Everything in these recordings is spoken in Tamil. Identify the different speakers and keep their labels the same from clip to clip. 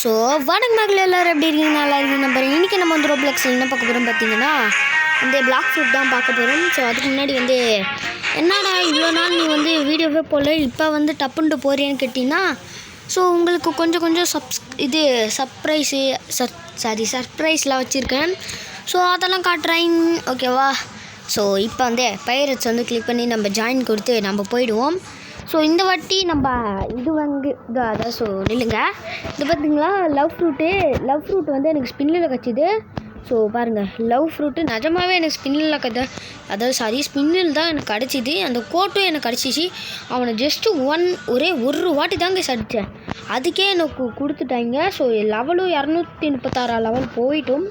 Speaker 1: ஸோ வணக்கம் மக்கள் எல்லோரும் எப்படி இருக்கீங்க? நல்லா இருக்கீங்க நம்பர். இன்றைக்கி நம்ம வந்து ரோப்ளெக்ஸில் என்ன பார்க்க போகிறோம் பார்த்தீங்கன்னா இந்த பிளாக் ஃப்ரூட் தான் பார்க்க போகிறோம். ஸோ அதுக்கு முன்னாடி வந்து என்னடா இவ்வளோ நாள் நீ வந்து வீடியோவே போடல, இப்போ வந்து டப்புன்ட்டு போறியான்னு கேட்டிங்கன்னா, ஸோ உங்களுக்கு கொஞ்சம் சர்ப்ரைஸ்லாம் வச்சுருக்கேன். ஸோ அதெல்லாம் காட்டுறேன், ஓகேவா? ஸோ இப்போ வந்து பைரட்ஸ் வந்து கிளிக் பண்ணி நம்ம ஜாயின் கொடுத்து நம்ம போயிடுவோம். ஸோ இந்த வாட்டி நம்ம அதான் ஸோ நில்லுங்க. இது பார்த்திங்களா லவ் ஃப்ரூட் வந்து எனக்கு ஸ்பின்னில் கிடச்சிது. ஸோ பாருங்கள், லவ் ஃப்ரூட்டு நிஜமாகவே எனக்கு ஸ்பின்னில் தான் எனக்கு கிடச்சிது. அந்த கோட்டும் எனக்கு கிடச்சிச்சு. அவனை ஜஸ்ட்டு ஒரே ஒரு வாட்டி தாங்க அடித்தேன், அதுக்கே எனக்கு கொடுத்துட்டாங்க. ஸோ லெவலும் 236 லெவல் போயிட்டும்.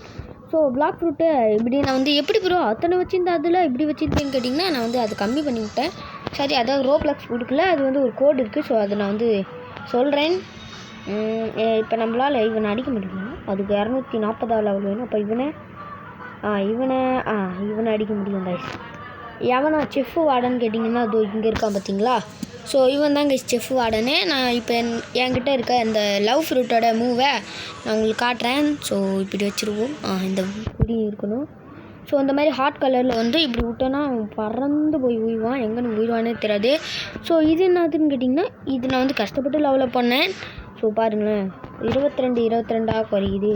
Speaker 1: ஸோ பிளாக் ஃப்ரூட்டு இப்படி நான் வந்து எப்படி ப்ரோ அத்தனை வச்சுருந்தேன் அதில் இப்படி வச்சுருக்கேன்னு கேட்டிங்கன்னா, நான் வந்து அது கம்மி பண்ணி விட்டேன். சரி, அதாவது ரோப்ளெக்ஸ் கொடுக்கல, அது வந்து ஒரு கோடு இருக்குது. ஸோ அதை நான் வந்து சொல்கிறேன். இப்போ நம்மளால் இவனை அடிக்க முடியுமா? அதுக்கு 240 லெவல் வேணும். அப்போ இவனை அடிக்க முடியும் கைஸ். எவனா செஃப் வார்டன்னு கேட்டிங்கன்னா அதோ இங்கே இருக்கான் பார்த்தீங்களா? ஸோ இவன் தான் கைஸ் செஃப் வார்டனே. நான் இப்போ என்கிட்ட இருக்க இந்த லவ் ஃப்ரூட்டோட மூவை நான் உங்களுக்கு காட்டுறேன். ஸோ இப்படி வச்சுருவோம். இந்த குடி இருக்கணும். ஸோ அந்த மாதிரி ஹாட் கலரில் வந்து இப்படி விட்டோன்னா பறந்து போய் உயிவான். எங்கே உயிவானே தெரியாது. ஸோ இது என்னதுன்னு கேட்டிங்கன்னா, இது நான் வந்து கஷ்டப்பட்டு லெவலப் பண்ணேன். ஸோ பாருங்களேன், 22 குறையுது.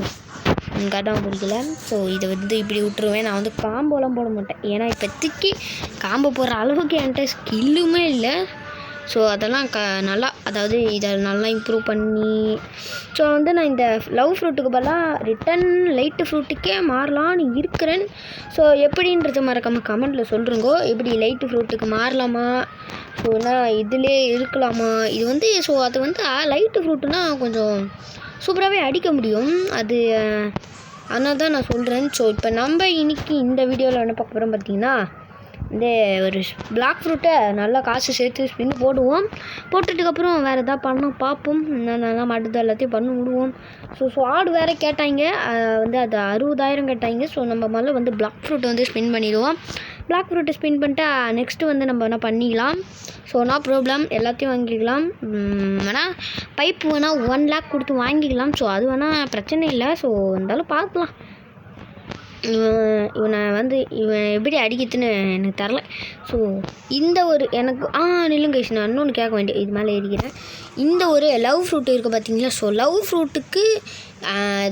Speaker 1: எனக்கு அதான் பிடிக்கல. ஸோ இதை வந்து இப்படி விட்டுருவேன். நான் வந்து காம்போலாம் போட மாட்டேன், ஏன்னா இப்போதைக்கு காம்போ போடுற அளவுக்கு என்கிட்ட ஸ்கில்லுமே இல்லை. ஸோ அதெல்லாம் நல்லா, அதாவது இதை நல்லா இம்ப்ரூவ் பண்ணி, ஸோ வந்து நான் இந்த லவ் ஃப்ரூட்டுக்கு பதிலாக ரிட்டன் லைட்டு ஃப்ரூட்டுக்கே மாறலான்னு இருக்கிறேன். ஸோ எப்படின்றது மறக்காமல் கமெண்ட்டில் சொல்கிறோங்கோ. எப்படி லைட்டு ஃப்ரூட்டுக்கு மாறலாமா, ஸோ நான் இதிலே இருக்கலாமா? இது வந்து ஸோ அது வந்து லைட்டு ஃப்ரூட்டுனா கொஞ்சம் சூப்பராகவே அடிக்க முடியும். அது அதனால தான் நான் சொல்கிறேன். ஸோ இப்போ நம்ம இன்றைக்கி இந்த வீடியோவில் என்ன பார்க்க போகிறோம் பார்த்தீங்கன்னா, இந்த ஒரு பிளாக் ஃப்ரூட்டை நல்லா காசு சேர்த்து ஸ்பின் போடுவோம். போட்டுட்டுக்கப்புறம் வேறு எதாவது பார்ப்போம். நல்லா மாட்டுது எல்லாத்தையும் பண்ணி விடுவோம். ஸோ ஸ்வாட் வேறு கேட்டாங்க, வந்து அது 60,000 கேட்டாங்க. ஸோ நம்ம முதல்ல வந்து பிளாக் ஃப்ரூட்டை வந்து ஸ்பின் பண்ணிடுவோம். பிளாக் ஃப்ரூட்டை ஸ்பின் பண்ணிட்டு நெக்ஸ்ட்டு வந்து நம்ம என்ன பண்ணிக்கலாம். ஸோ நோ ப்ராப்ளம், எல்லாத்தையும் வாங்கிக்கலாம். வேணால் பைப்பு வேணால் 1 lakh கொடுத்து வாங்கிக்கலாம். ஸோ அது வேணால் பிரச்சனை இல்லை. ஸோ இருந்தாலும் பார்க்கலாம். இவன் எப்படி அடிக்கிறதுன்னு எனக்கு தரல. ஸோ இந்த ஒரு எனக்கு நில்லுங்க, நான் இன்னொன்று கேட்க வேண்டிய, இது மேலே ஏறிக்கிறேன். இந்த ஒரு லவ் ஃப்ரூட் இருக்குது பார்த்தீங்களா? ஸோ லவ் ஃப்ரூட்டுக்கு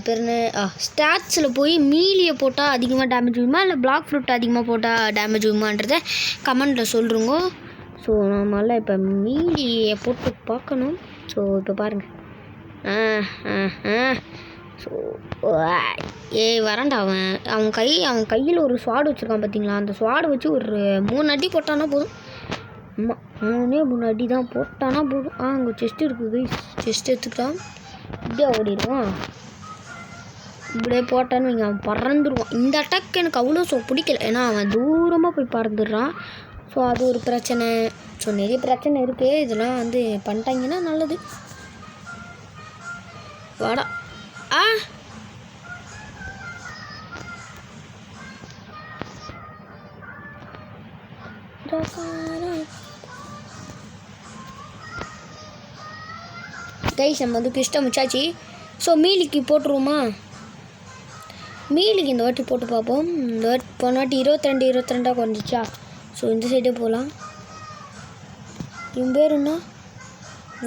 Speaker 1: பேருன்னு ஸ்டாட்ஸில் போய் மீலியை போட்டால் அதிகமாக டேமேஜ் விடுமா, இல்லை பிளாக் ஃப்ரூட் அதிகமாக போட்டால் டேமேஜ் விடுமான்றதை கமெண்ட்டில் சொல்கிறோங்க. ஸோ நம்மளால் இப்போ மீலியை போட்டு பார்க்கணும். ஸோ இப்போ பாருங்கள். ஸோ வரண்டா அவன் கையில் ஒரு ஸ்வாடு வச்சுருக்கான் பார்த்தீங்களா? அந்த ஸ்வாடு வச்சு ஒரு 3 அடி போட்டானா போதும். ஆமாம், 3 அடி தான் போட்டானா போதும். அங்கே செஸ்ட் இருக்குது, செஸ்ட் எடுத்துக்கிட்டான். இப்படியே ஓடிடுவான். இப்படியே போட்டான்னு வைங்க, அவன் பறந்துடுவான். இந்த அட்டாக் எனக்கு அவ்வளோ பிடிக்கல, ஏன்னா அவன் தூரமாக போய் பறந்துடுறான். ஸோ அது ஒரு பிரச்சனை. ஸோ நிறைய பிரச்சனை இருக்குது. இதெல்லாம் வந்து பண்ணிட்டாங்கன்னா நல்லது. வாடா. கைஸ் நம்ம வந்து கிருஷ்ண முச்சாச்சு. ஸோ மீலிக்கு போட்டுருவோமா? மீலிக்கு இந்த வாட்டி போட்டு பார்ப்போம். இந்த வாட்டி போன வாட்டி 22 குறைஞ்சிச்சா? ஸோ இந்த சைடே போகலாம். இவன் பேர் என்ன?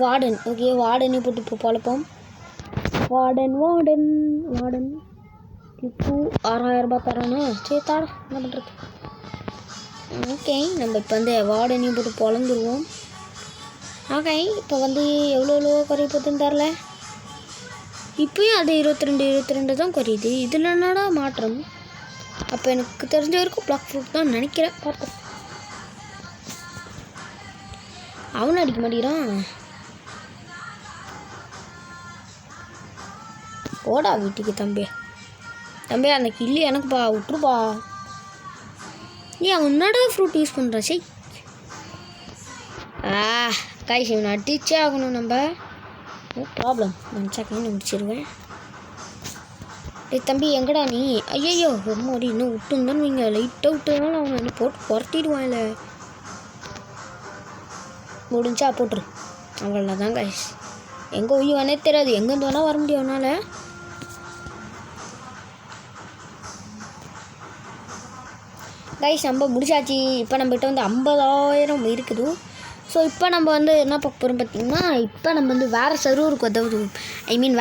Speaker 1: வார்டன். ஓகே, வார்டனே போட்டு இப்போ பழப்போம். வார்டன் இப்போ 6000 ரூபாய் தரானே. சரி தாடா, என்ன பண்ணுறது? ஓகே, நம்ம இப்போ வந்து வார்டனையும் போட்டு பொழந்துருவோம். ஓகே, இப்போ வந்து எவ்வளோ குறைய போகுதுன்னு தரல. இப்போயும் அது 22 தான் குறையுது. இதில் என்னடா மாற்றம்? அப்போ எனக்கு தெரிஞ்ச வரைக்கும் பிளாக் ஃப்ரூட் தான் நினைக்கிறேன். பார்ப்போம். அவனை அடிக்க மாட்டேங்கிறான். ஓடா வீட்டுக்கு தம்பி. அந்த கில்லி எனக்குப்பா, விட்டுருப்பா. அவன் என்னடா ஃப்ரூட் யூஸ் பண்ணுறான்? சரி கைஸ், இவனை அடிச்சே ஆகணும் நம்ம. நோ ப்ராப்ளம், 1 செகண்ட் முடிச்சிடுவேன். தம்பி எங்கடா நீ? ஐயோ ரொம்ப இன்னும் விட்டுருந்தான்னு வைங்க, லைட்டாக விட்டுருந்தாலும் அவனை என்ன போட்டு புரட்டிடுவான். இல்லை முடிஞ்சா போட்டுரு, அவ்வளோதான் கைஸ். எங்கே உயிவானே தெரியாது, எங்கேருந்து வேணால் வர முடியும் அவனால். கைஸ் நம்ம முடிச்சாச்சு. இப்போ நம்மகிட்ட வந்து 50,000 இருக்குது. ஸோ இப்போ நம்ம வந்து என்ன பார்க்க போகிறோம் பார்த்திங்கன்னா, இப்போ நம்ம வந்து வேறு சர்வருக்கு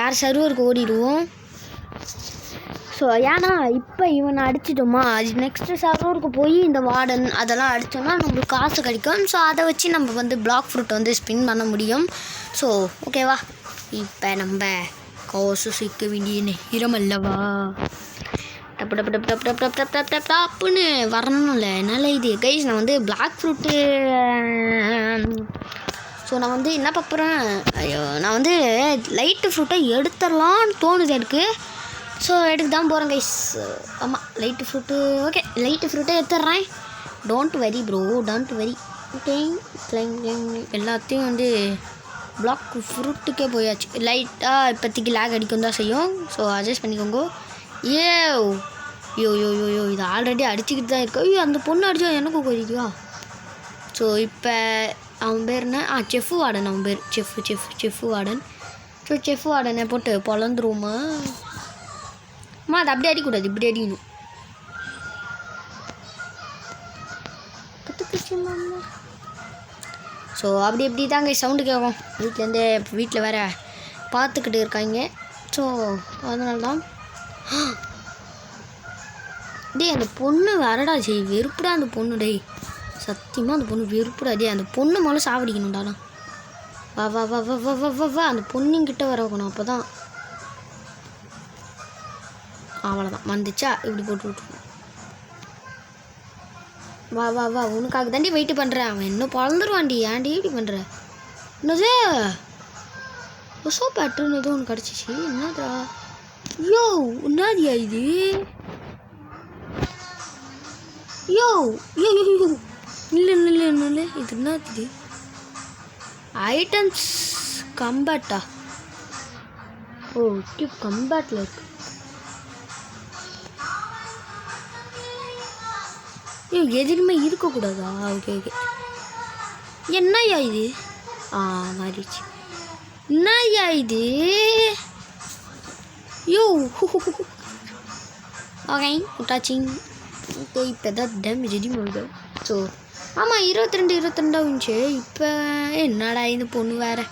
Speaker 1: வேறு சர்வருக்கு ஓடிடுவோம். ஸோ ஏன்னா இப்போ இவனை அடிச்சிட்டோமா, நெக்ஸ்ட்டு சர்வருக்கு போய் இந்த வார்டன் அதெல்லாம் அடித்தோம்னா நம்மளுக்கு காசு கிடைக்கும். ஸோ அதை வச்சு நம்ம வந்து பிளாக் ஃப்ரூட் வந்து ஸ்பின் பண்ண முடியும். ஸோ ஓகேவா, இப்போ நம்ம காசு சிக்க வேண்டிய நேரம் அல்லவா. டப்பு டப்பு டப்பு டப்பு டப்பு டப்பு டப்பு டப்பு டப்புன்னு வரணும்ல, என்னால் இது கைஸ் நான் வந்து பிளாக் ஃப்ரூட்டு. ஸோ நான் வந்து என்ன பார்க்குறேன், ஐயோ நான் வந்து லைட்டு ஃப்ரூட்டை எடுத்துடலான்னு தோணுது எனக்கு. ஸோ எடுக்க தான் போகிறேன் கைஸ். ஆமாம் லைட்டு ஃப்ரூட்டு, ஓகே லைட்டு ஃப்ரூட்டை எடுத்துட்றேன். Don't worry bro, don't worry. Okay எல்லாத்தையும் வந்து பிளாக் ஃப்ரூட்டுக்கே போயாச்சு. லைட்டாக இப்போதைக்கு லேக் அடிக்கும் தான் செய்யும். ஸோ அட்ஜஸ்ட் பண்ணிக்கோங்க. யோ யோ யோ யோ யோ இது ஆல்ரெடி அடிச்சுக்கிட்டு தான் இருக்கு. ஐயோ அந்த பொண்ணு அடித்தா எனக்கும் கொதிக்குவா. ஸோ இப்போ அவன் பேர் என்ன, செஃப் வார்டன் அவன் பேர், செஃப் வார்டன். ஸோ செஃப் வார்டனை போட்டு பொழந்துருவோமா. அம்மா அது அப்படியே அடிக்கூடாது, இப்படி அடிக்கணும். ஸோ அப்படி எப்படி தாங்க சவுண்டு கேட்கும் வீட்டிலேருந்தே. வீட்டில் வேறு பார்த்துக்கிட்டு இருக்காங்க. ஸோ அதனால தான் டேய் அந்த பொண்ணு வரடா செய் வெறுப்புடா அந்த பொண்ணு. டேய் சத்தியமாக அந்த பொண்ணு வெறுப்புடா. டே அந்த பொண்ணு மேலே சாவடிக்கணும்டாண்ணா. வா வா வா வா வா வா வா வா அந்த பொண்ணுங்கிட்ட வரக்கணும். அப்போ தான் அவ்வளோதான் வந்துச்சா, இப்படி போட்டு விட்டுருவோம். வா வா வா உனக்காக தாண்டி வெயிட் பண்ணுறேன். அவன் இன்னும் பழந்துருவான்டி, ஏன்டி இப்படி பண்ணுற. என்னது பேட்டர்னு ஏதோ ஒன்று கிடச்சிச்சு. என்னதுடா யோ, என்னதியா இது. யோ யோ யோ யோ இல்லை இல்லை இல்லை இது என்னது. ஐட்டம்ஸ் கம்பேட்டா. ஓ டியூப் கம்பேட்டில் இருக்கு. ஐயோ எதுவுமே இருக்கக்கூடாதா. ஓகே ஓகே என்னய்யா இது. மாறிடுச்சு. என்னய்யா இது. யோ ஓகே விட்டாச்சிங். ஓகே இப்போ எதாவது டேமேஜ் எதுவுமே. ஸோ ஆமாம் 22 ஆகுச்சு. இப்போ என்னடா இந்த பொண்ணு வேறு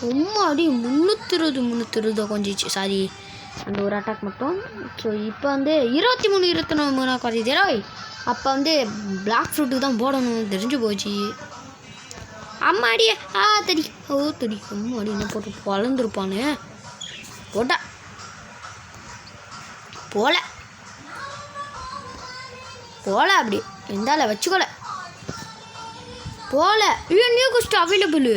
Speaker 1: ரொம்ப அடி 320 கொஞ்சிச்சு. சாரி அந்த ஒரு அட்டாக் மட்டும். ஸோ இப்போ வந்து 23 குறையுது. அப்போ வந்து பிளாக் ஃப்ரூட்டுக்கு தான் போடணும் தெரிஞ்சு போச்சு. அம்மாடியே தடி தடி அம்மாடி என்ன போட்டு வளர்ந்துருப்பானு போட்டா போல அப்படி எந்தால வச்சுக்கோல போல. நியூ குஸ்ட் அவைலபிள்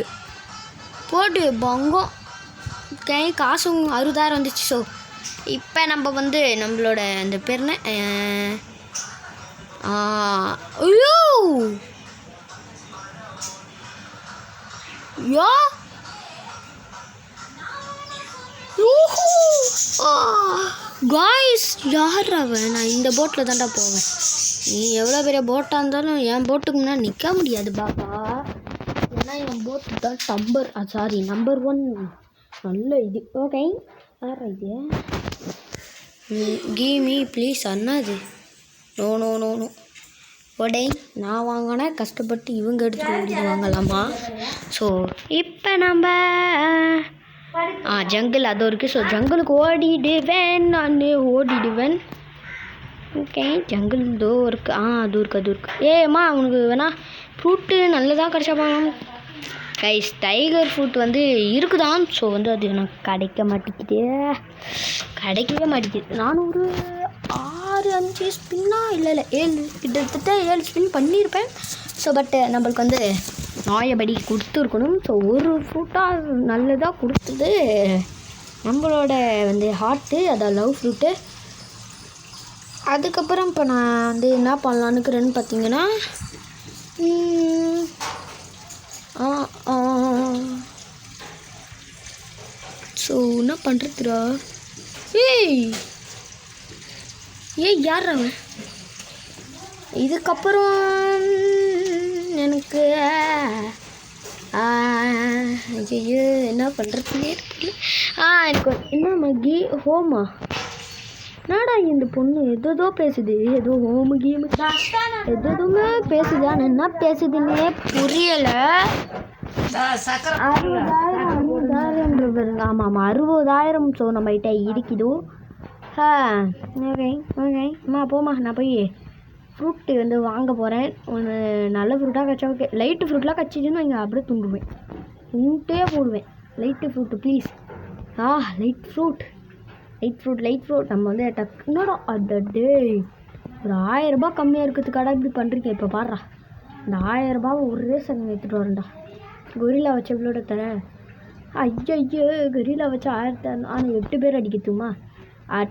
Speaker 1: போட்டு பங்கம் கை காசும் 60,000 வந்துச்சு. ஸோ இப்போ நம்ம வந்து நம்மளோட அந்த பேர்னு ஐயோ யோ காய்ஸ் யார் அவன். நான் இந்த போட்டில் தான்டா போவேன். நீ எவ்வளோ பெரிய போட்டாக இருந்தாலும் என் போட்டுக்கு முன்னாடி நிற்க முடியாது பாப்பா. ஏன்னா என் போட்டு தான் நம்பர் 1 நல்ல இது. ஓகே யார் இது. Give me please. அண்ணா இது நோ நோ நோ நோ உடை நான் வாங்கினா கஷ்டப்பட்டு இவங்க எடுத்துகிட்டு ஓடிட்டு வாங்கலாமா. ஸோ இப்போ நம்ம ஜங்கிள் அது இருக்குது. ஸோ ஜங்கிளுக்கு ஓடிடுவேன். ஓகே ஜங்கிள் இதோ இருக்குது. அது இருக்குது. ஏம்மா அவனுக்கு வேணா ஃப்ரூட்டு நல்லதாக கிடைச்சாப்பாங்க கைஸ். டைகர் ஃப்ரூட் வந்து இருக்குதான். ஸோ வந்து அது எனக்கு கிடைக்கவே மாட்டேங்குது. நான் ஒரு 6-5 ஸ்பின்னா இல்லை 7 கிட்டத்தட்ட 7 ஸ்பின் பண்ணியிருப்பேன். ஸோ பட் நம்மளுக்கு வந்து நாயபடி கொடுத்துருக்கணும். ஸோ ஒரு ஃப்ரூட்டாக நல்லதாக கொடுத்தது நம்மளோட வந்து ஹார்ட்டு, அதான் லவ் ஃப்ரூட்டு. அதுக்கப்புறம் இப்போ நான் வந்து என்ன பண்ணலான்னுக்குறேன்னு பார்த்தீங்கன்னா ஸோ என்ன பண்ணுறதுடா. ஏய் யார் அவன். இதுக்கப்புறம் எனக்கு ஐயோ என்ன பண்ணுறதுனே தெரியல. எனக்கு என்ன மகி ஹோமா என்னடா இந்த பொண்ணு எதோ பேசுது, ஏதோ ஹோமு கீமு எதுவுமே பேசுது. ஆனால் என்ன பேசுதுன்னே புரியலை. 60,000 பாருங்க. ஆமாம் 60,000. ஸோ நம்மகிட்ட இருக்குதோ. ஓகே ஓகே அம்மா போம்மா. நான் போய் ஃப்ரூட்டு வந்து வாங்க போகிறேன். ஒன்று நல்ல ஃப்ரூட்டாக கச்சா ஓகே. லைட்டு ஃப்ரூட்லாம் கச்சிச்சுன்னு இங்கே அப்படியே தூண்டுவேன், தூண்டே போடுவேன். Light fruit please. Light fruit நம்ம வந்து டக்குனோட அடே ஒரு 1000 ரூபாய் கம்மியாக இருக்கிறதுக்காடா இப்படி பண்ணுறீங்க. இப்போ பாடுறா இந்த 1000 ரூபாவை ஒரே சங்கம் எடுத்துகிட்டு வரேன்டா. கொரில்லா வச்சு எவ்வளோட தரேன்? ஐயோ கொரில்லா வச்சு 1000. ஆனால் 8 பேர் அடிக்கட்டுமா?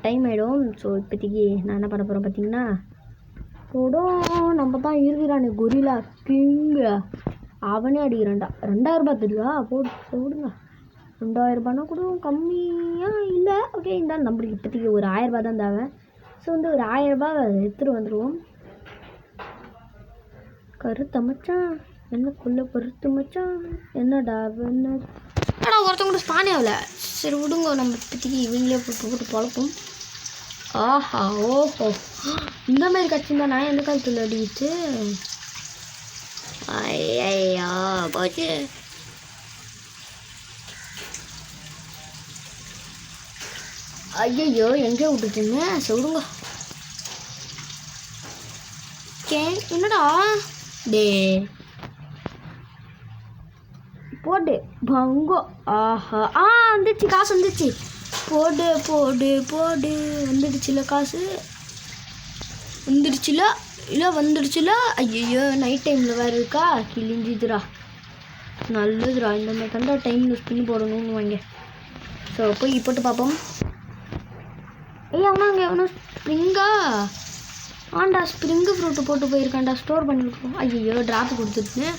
Speaker 1: டைம் ஆகிடும். ஸோ இப்போதைக்கு நான் என்ன பண்ண போகிறேன் பார்த்தீங்கன்னா, போடும் நம்ம தான் இருக்கிறானே கொரில்லா கிங்கு, அவனே அடிக்கிறான்டா. 2000 ரூபாய் தெரியுதா? போடுங்க. 2000 ரூபானா கூட கம்மியாக இல்லை. ஓகே இருந்தாலும் நம்மளுக்கு இப்போதைக்கு ஒரு 1000 ரூபா தான் தேவை. ஸோ வந்து ஒரு 1000 ரூபாய் எடுத்துகிட்டு வந்துடுவோம். கருத்து மச்சான் என்னக்குள்ளே பருத்து மச்சான் என்னடா ஒருத்தவங்க கூட ஸ்பானே ஆகலை. சரி விடுங்க, நம்ம இப்போதைக்கு இவங்களே போட்டு பழப்போம். ஓஹோ இந்த மாதிரி கட்சிருந்தா நான் எந்த காலத்தில் அடிக்கிட்டு ஐயா போச்சு. ஐயோ எங்கே விட்டுட்டுங்க சொல்லுங்க. என்னடா டே போடு பங்கோ. வந்துடுச்சு காசு வந்துடுச்சு. போடு வந்துடுச்சுல காசு வந்துடுச்சுல. ஐயோ நைட் டைமில் வேறு இருக்கா, கிழிஞ்சிதுரா. நல்லதுரா இந்த மாதிரி தண்டா டைமில் ஸ்பின் போடணும்னு வாங்க. ஸோ போய் போட்டு பார்ப்போம். அவனா அங்கே எவனோ ஸ்ப்ரிங்கா ஸ்ப்ரிங்கு ஃப்ரூட்டு போட்டு போயிருக்கான்டா. ஸ்டோர் பண்ணி விட்ருவோம். ஐயோ ட்ராப்பு கொடுத்துருக்கேன்.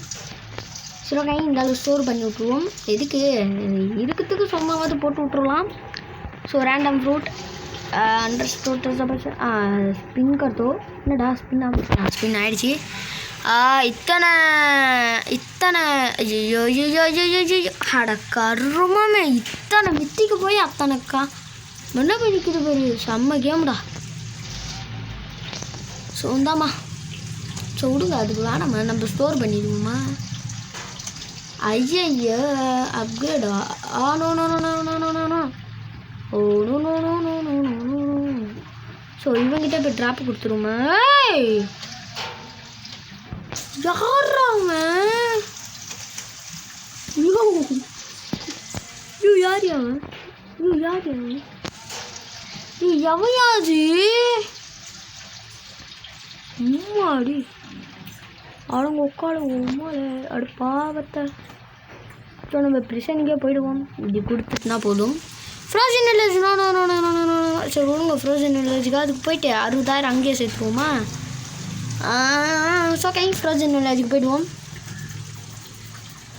Speaker 1: சரி ஓகே இந்த அளவு ஸ்டோர் பண்ணி விட்ருவோம். எதுக்கு இருக்கிறதுக்கு சொன்னாவது போட்டு விட்ருலாம். ஸோ ரேண்டம் ஃப்ரூட் ஸ்பின் கருத்தோ என்னடா ஸ்பின் ஆகிடுச்சி. இத்தனை ஐயோ அட கருமாமே இத்தனை மித்திக்கு போய் அத்தனைக்கா என்ன பண்ணிக்கிது பேர் செம்ம கேம்டா. ஸோ இந்தாம்மா. ஸோ விடுங்க அதுக்கு வேணாம்மா, நம்ம ஸ்டோர் பண்ணிடுவோம்மா. ஐயோ அப்கிரேடா. No oh no. ஸோ இவங்கிட்ட இப்போ ட்ராப் கொடுத்துருவோமா. யாரா அவன்? யார் அவன்? எவையாது உம்மாடி அவங்க உட்கால உம்மால அடு பாவத்தை. ஸோ நம்ம ப்ரிசனுக்கே போயிடுவோம். இப்படி கொடுத்துட்டுனா போதும். ஃப்ரோசன் வில்லேஜ் சரி விடுங்க. ஃப்ரோசன் வில்லேஜுக்கு அதுக்கு போயிட்டு 60,000 அங்கேயே சேர்த்துருவோமா. ஸோ ஓகே ஃப்ரோசன் வில்லேஜுக்கு போயிடுவோம்.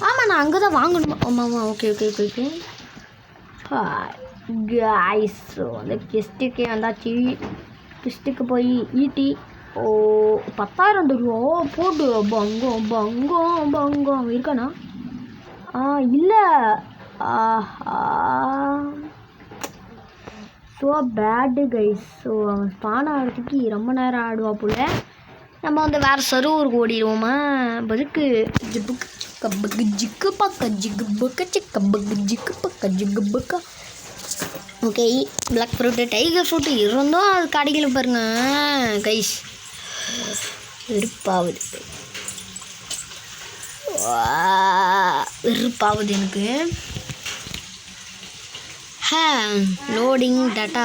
Speaker 1: ஆமாம் நான் அங்கே தான் வாங்கணுமா? ஆமாம்மா ஓகே காய்ஸ். ஸோ அந்த கெஸ்ட்டுக்கே வந்தாச்சு. கெஸ்ட்டுக்கு போய் ஈட்டி 10,000 தருவோம். போட்டு பங்கம் இருக்கானா? இல்லை. So bad guys. ஸோ அவன் ஸ்பான் ஆகிறதுக்கு ரொம்ப நேரம் ஆடுவா போல். நம்ம வந்து வேறு சர்வருக்கு ஓடிடுவோமா. பதுக்கு ஜிப்புக்கு சிக்கபக்கு ஜிக்கு பக்க ஜிக்கு பக்க சிக்கபக்கு ஜிக்கு பக்க ஜிக்கு பக்கா. Okay black fruit tiger fruit இருந்தும் அது கடையில் பாருங்க கைஸ். வெறுப்பாகுது எனக்கு. லோடிங் டேட்டா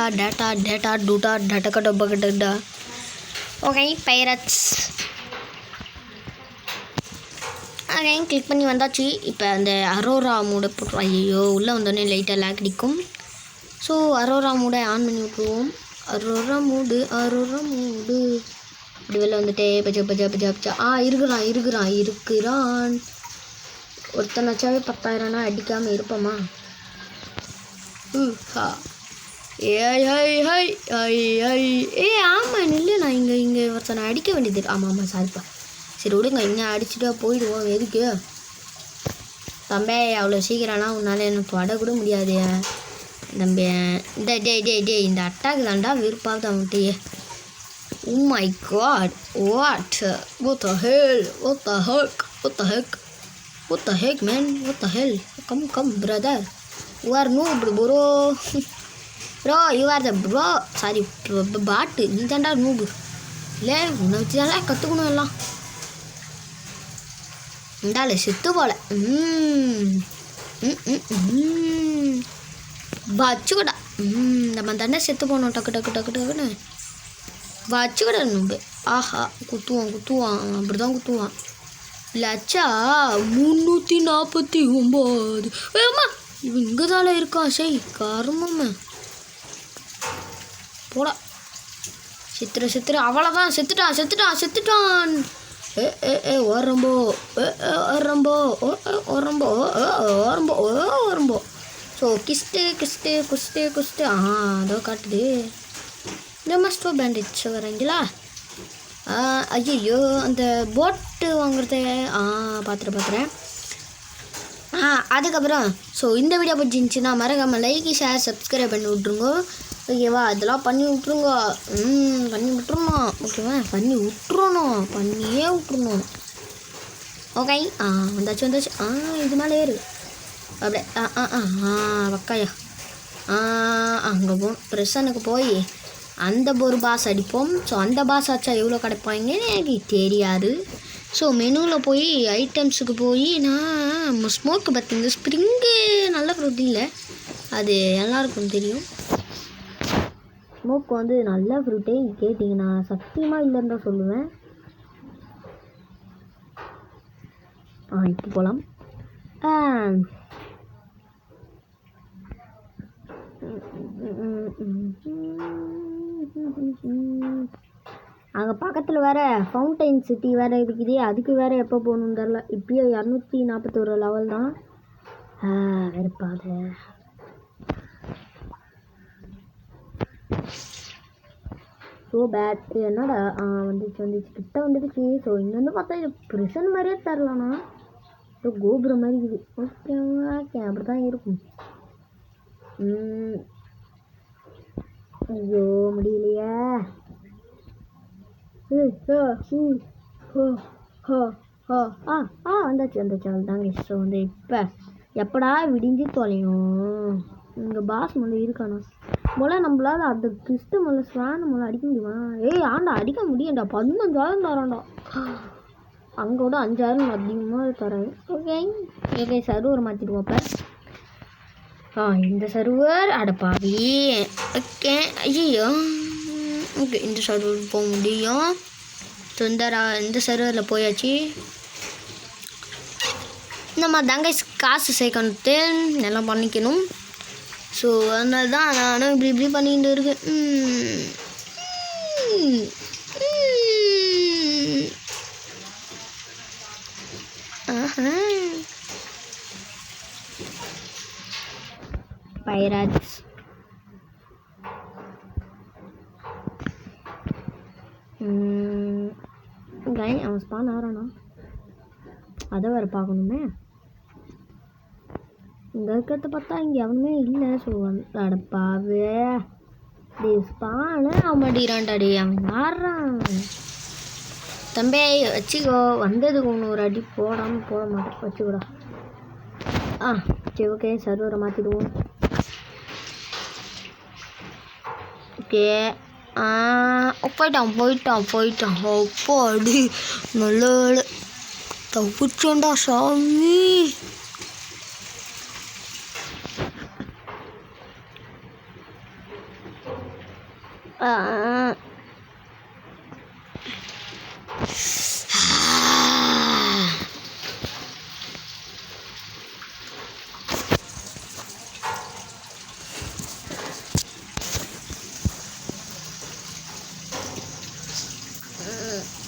Speaker 1: டூட்டா டட்டா. ஓகே பைரட்ஸ் ஓகே கிளிக் பண்ணி வந்தாச்சு. இப்போ அந்த அரோரா மூடை போட்டுருவோம். ஐயோ உள்ளே வந்தோடனே லைட்டாக லேக் அடிக்கும். ஸோ அரோரா மூடை ஆன் பண்ணி விட்டுருவோம். அரோரா மூடு இப்படி வெளில வந்துட்டே பச்சா இருக்கிறான். ஒருத்தனாச்சாவே 10,000னா அடிக்காமல் இருப்போமா? ஆமாம் இல்லை நான் இங்கே ஒருத்தனை அடிக்க வேண்டியது. ஆமாம் சாரிப்பா. சரி விடுங்க இங்கே அடிச்சுட்டா போயிடுவோம். எதுக்கு தம்பி அவ்வளோ சீக்கிரம்லாம் உன்னால் எனக்கு தொட கூட முடியாது தம்பி. டே இந்த அட்டாக் தாண்டா விருப்பாகுது அவன்கிட்டயே. Oh my god, what the hell, what the heck man, what the hell, come brother, you are noob bro. Bro, you are the bro, sorry bot, நீ தாண்டா noob. இல்லை உன்னை வச்சு தான் கற்றுக்கணும் எல்லாம். இந்தால செத்து போல. வச்சுக்கடா. நம்ம தானே செத்து போனோம் டக்குன்னு வச்சுக்கடா நூபு. ஆஹா குத்துவான் அப்படிதான் குத்துவான். லட்சா 349. ஏம்மா இவன் இங்கே தானே இருக்கான். சரி கருமம்மா போடா. சித்திர அவ்வளோதான். செத்துட்டான். ஓரம்போ. ஸோ குஸ்ட்டு அதோ காட்டுது. இந்த மஸ்டோ பேண்டிட்ஸ் வரீங்களா? ஐயோ அந்த போட்டு வாங்குறது பார்த்துறேன். அதுக்கப்புறம் ஸோ இந்த வீடியோ பிடிச்சிருந்துச்சின்னா மறக்காமல் லைக் ஷேர் சப்ஸ்கிரைப் பண்ணி விட்ருங்க. ஓகேவா? அதெல்லாம் பண்ணி விட்ருங்க. பண்ணி விட்டுருணும். ஓகேவா? பண்ணியே விட்ருணும். ஓகே வந்தாச்சு. இது மேலே ஏறு அப்படியே. வக்காயா அங்கே போகணும். பிரசனுக்கு போய் அந்த ஒரு பாஸ் அடிப்போம். ஸோ அந்த பாஸ் ஆச்சா எவ்வளோ கிடைப்பாங்கன்னு எனக்கு தெரியாது. ஸோ மெனுவில் போய் ஐட்டம்ஸுக்கு போய் நான் ஸ்மோக்கு பார்த்தீங்க ஸ்ப்ரிங்கு நல்ல ஃப்ரூட் இல்லை, அது எல்லாருக்கும் தெரியும். ஸ்மோக் வந்து நல்ல ஃப்ரூட்டே கேட்டிங்கன்னா சத்தியமாக இல்லைன்னு தான் சொல்லுவேன். இப்போ போகலாம். அங்கே பக்கத்தில் வேறு ஃபவுண்டைன் சிட்டி வேறு இருக்குது. அதுக்கு வேறு எப்போ போகணுன்னு தெரில. இப்போயே 241 லெவல் தான். வெறுப்பாத. ஸோ பேட் என்னடா வந்துச்சு கிட்ட வந்துடுச்சு. ஸோ இங்கேருந்து பார்த்தா இது ப்ரிசன் மாதிரியே தரலாண்ணா. இப்போ கோபுரம் மாதிரி இருக்குது. ஓகே அப்படி தான் இருக்கும். ஐயோ முடியலையே. வந்தாச்சு அதுதாங்க. ஸோ வந்து இப்போ எப்படா விடிஞ்சு தொலையும். இங்கே பாஸ் முதல்ல இருக்கானா முதல்ல நம்மளால் அந்த கிறிஸ்து முதல்ல ஸ்வானை முதல்ல அடிக்க முடியுமா? ஆண்டா அடிக்க முடியும்டா. 15,000 தரான்டா. அங்கோட 5,000 அதிகமாக தரேன். ஓகே சர்வர் மாற்றிடுவோம். அப்போ இந்த சர்வர் அடப்பாவி. ஓகே ஐயோ ஓகே இந்த சர்வர் போக முடியும். ஸோ இந்த சர்வரில் போயாச்சு. நம்ம தாங்க காசு சேர்க்கணுட்டு எல்லாம் பண்ணிக்கணும். ஸோ அதனால தான் நானும் இப்படி பண்ணிட்டு இருக்கேன். பைராட்ஸ் அவன் ஸ்பான் ஆறானா அதை வேறு பார்க்கணுமே. இங்கே இருக்கிறத பார்த்தா இங்கே எவனுமே இல்லை. ஸோ அடப்பாவே ஸ்பானு அவன் மாட்டிக்கிறான்டாடி. அவன் ஆடுறான். தம்பி வச்சுக்கோ. வந்ததுக்கு ஒரு அடி போடாமல் போட மாட்டேன். வச்சுக்கூடா. சரி ஓகே சர்வரை மாற்றிடுவோம். ஓகே போயிட்டான். அப்போ அடி நல்ல தப்பிச்சோண்டா சாமி.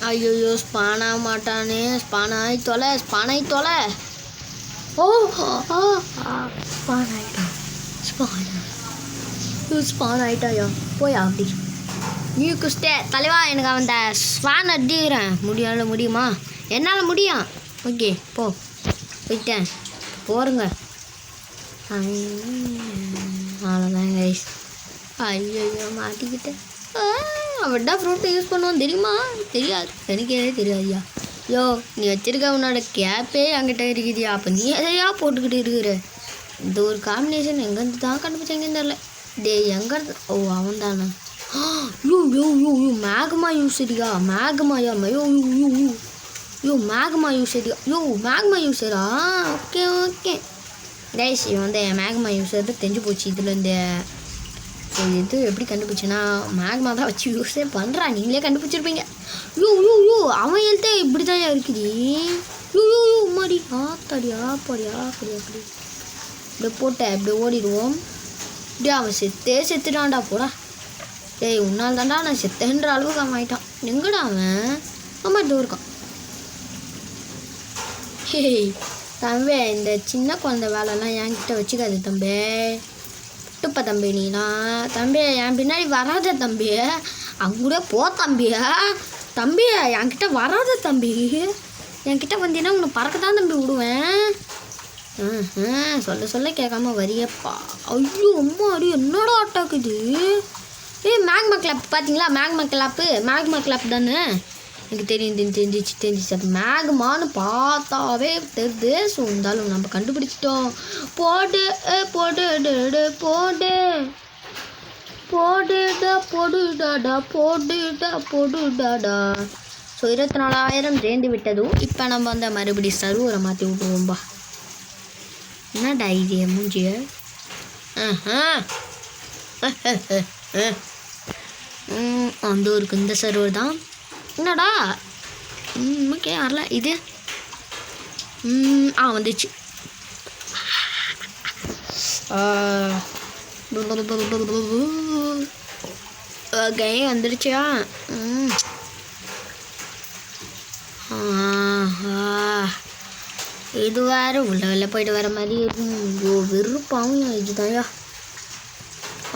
Speaker 1: ஐயோ ஸ்பான் ஆக மாட்டானே. ஸ்பான் ஆகி தொலை. ஸ்பான் ஆகிட்டாயா போயா அப்படி. நீ குஸ்டே தலைவா எனக்கு அவன் ஸ்பான் அடிக்கிறேன். முடியுமா? என்னால் முடியும். ஓகே போயிட்டேன். போருங்க. அவ்வளோதான் கைஸ். ஐயோ மாட்டிக்கிட்டேன். அவட்டா ஃப்ரூட்டை யூஸ் பண்ணுவோம் தெரியுமா? தெரியாது, எனக்கே தெரியாதுயா. யோ நீ வச்சிருக்க உன்னோட கேப்பே என்கிட்ட இருக்குதியா, அப்போ நீ எதையா போட்டுக்கிட்டு இருக்கிற? இந்த ஒரு காம்பினேஷன் எங்கேருந்து தான் கண்டுபிடிச்சேங்கன்னு தெரில. டே எங்கேருந்து? ஓ அவன் தானே. யூ யூ யூ யூ மேகமா யூஸரியா? மேகமாயா? Yo you you you you மேகமா யூஸரியா? யோ மேகமா யூஸரா? ஓகே ஓகே கைஸ், இவன் வந்து மேகமா யூஸர் தெரிஞ்சு போச்சு. இதில் இந்த இது எப்படி கண்டுபிடிச்சுன்னா மேக்மா தான் வச்சு யூஸே பண்ணுறா. நீங்களே கண்டுபிடிச்சிருப்பீங்க. யூ யூ யூ அவன் எழுத்தே இப்படி தான் இருக்குது. யூ யூ யூ மாடி ஆத்தாடியா படியா அப்படி அப்படி இப்படி போட்டேன். இப்படி ஓடிடுவோம். இப்படியா அவன் செத்துட்டான்டா போடா. டேய் உன்னால் தான்டா நான் செத்தேன்ற அளவுக்கு அவன் ஆயிட்டான். எங்கடா அவன்? ஆமாம் இது இருக்கான். ஹேய் தம்பி, இந்த சின்ன குழந்தை வேலைலாம் என்கிட்ட வச்சுக்காது தம்பி. விட்டுப்பா தம்பி. நீனா தம்பி என் பின்னாடி வராத தம்பி. அங்கூட போ தம்பியா. தம்பி என்கிட்ட வராத தம்பி. என்கிட்ட வந்தீங்கன்னா உன்னை பறக்க தான் தம்பி விடுவேன். சொல்ல சொல்ல கேட்காம வரியப்பா. ஐயோ அம்மா அடி என்னடா அட்டாக்குது. மேக்மா கிளாப் பார்த்தீங்களா? மேக்மா கிளாப் தானே. எனக்கு தெரிஞ்சிச்சு. அது மேக்மான்னு பார்த்தாவே தெரியுது. ஸோ இருந்தாலும் நம்ம கண்டுபிடிச்சிட்டோம். போடு போடு போடு போடுடா போடுடாடா போடுடா போடுடாடா. ஸோ 24,000 சேர்ந்து விட்டதும் இப்போ நம்ம அந்த மறுபடியும் சர்வரை மாற்றி விட்டுருவோம்பா. என்னடா இது மூஞ்சிய? அந்த ஊருக்கு இந்த சர்வர் தான். என்னடா ஓகே வரல இது. வந்துச்சு. ஓகே வந்துடுச்சா? இது வேறு உள்ள வெளில போயிட்டு வர மாதிரி இருக்கும். ஐயோ வெறுப்பாவும் இதுதான்யா.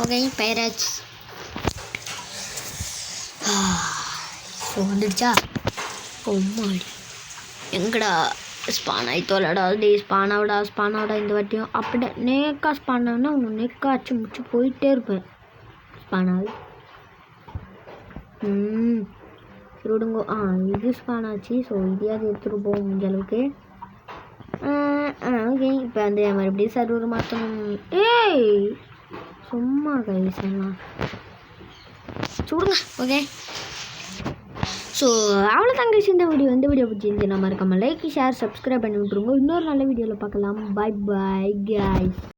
Speaker 1: ஓகே பைராட்ஸ் வந்துடுச்சா? மாடி எங்கடா ஸ்பான் ஆயிட்டோலடா. டே ஸ்பானாவிடா இந்த வாட்டியும் அப்படியே நேக்கா ஸ்பானானா ஒன்று நேக்கா அச்சு முடிச்சு போயிட்டே இருப்பேன். ஸ்பானாவது விடுங்கோ. இது ஸ்பான் ஆச்சு. ஸோ இதையாவது எடுத்துகிட்டு போவோம் முடிஞ்ச அளவுக்கு. ஓகே இப்போ அந்த மறுபடியும் சர்வர் மாற்றணும். ஏய் சும்மா கைசெல்லாம் சுடுங்க. ஓகே ஸோ அவ்வளோதாங்க இந்த வீடியோ பிடிச்சிருந்து நம்ம இருக்காமல் லைக் ஷேர் சப்ஸ்கிரைப் பண்ணி விட்ருங்க. இன்னொரு நல்ல வீடியோவில் பார்க்கலாம். Bye bye guys.